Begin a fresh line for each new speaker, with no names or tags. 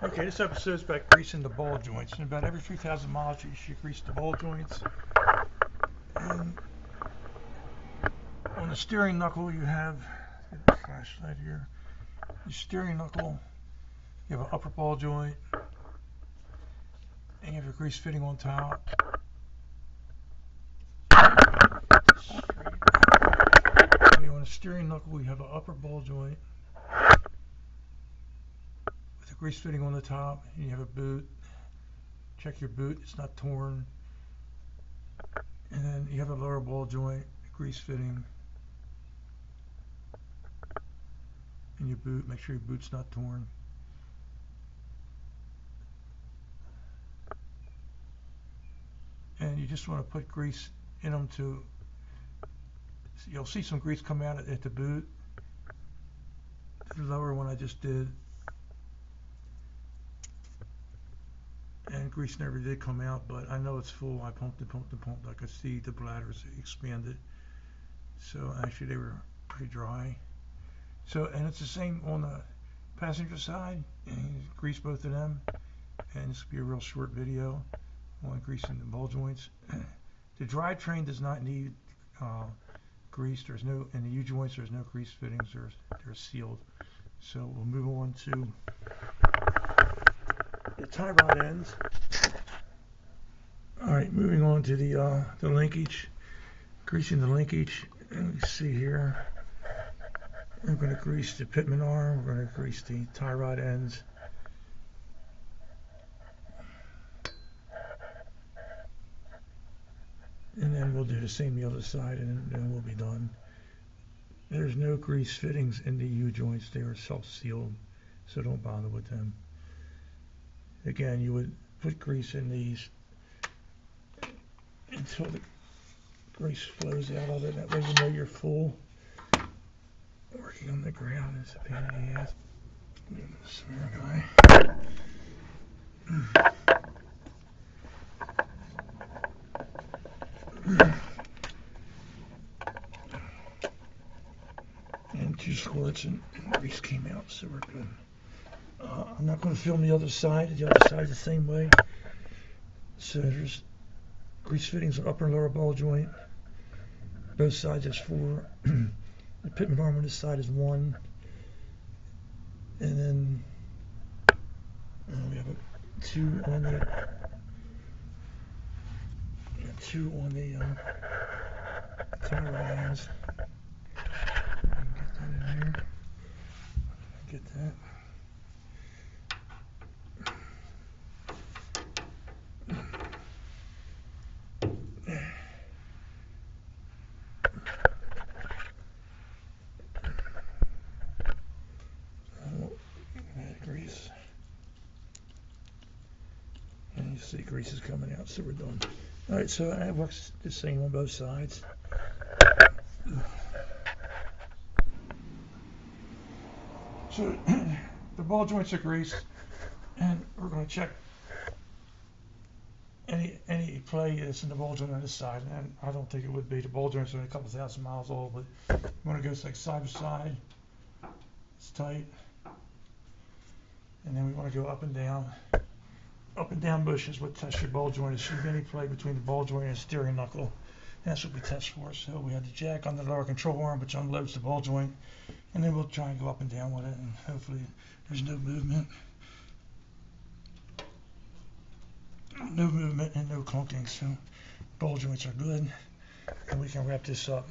Okay, this episode is about greasing the ball joints. And about every 3,000 miles, you should grease the ball joints. And on the steering knuckle, you have, get the flashlight here. The steering knuckle, you have an upper ball joint, and you have a grease fitting on top. Okay, on the steering knuckle, you have an upper ball joint with a grease fitting on the top, and you have a boot. Check your boot, it's not torn. And then you have a lower ball joint, grease fitting, and your boot, make sure your boot's not torn. And you just want to put grease in them to, you'll see some grease come out at the boot. The lower one I just did. And grease never did come out, but I know it's full. I pumped and pumped and pumped. I could see the bladders expanded. So actually they were pretty dry. So, and it's the same on the passenger side. And you grease both of them. And this will be a real short video on greasing the ball joints. The drivetrain does not need grease. There's no, in the U-joints, there's no grease fittings. They're sealed. So we'll move on to the tie rod ends. Alright, moving on to the linkage. Greasing the linkage. And you see here, we're going to grease the pitman arm. We're going to grease the tie rod ends. And then we'll do the same the other side, and then we'll be done. There's no grease fittings in the U-joints. They are self-sealed, so don't bother with them. Again, you would put grease in these until the grease flows out of it. That way you know you're full. Working on the ground is a pain in the ass. Smear guy. And 2 squirts and grease came out, so we're good. I'm not going to film the other side. The other side is the same way. So there's grease fittings on upper and lower ball joint. Both sides there's 4. The pitman arm on this side is 1. And then we have 2 on the tie rod ends. Get that in there. Get that. Grease. And you see grease is coming out, so we're done. Alright, so it works the same on both sides. So the ball joints are greased, and we're going to check any play that's in the ball joint on this side, and I don't think it would be. The ball joints are a couple thousand miles old, but you want to go like side by side. It's tight. And then we want to go up and down. Up and down bush is what tests your ball joint. It should be any play between the ball joint and the steering knuckle. And that's what we test for. So we have the jack on the lower control arm, which unloads the ball joint. And then we'll try and go up and down with it, and hopefully there's no movement. No movement and no clunking. So ball joints are good. And we can wrap this up.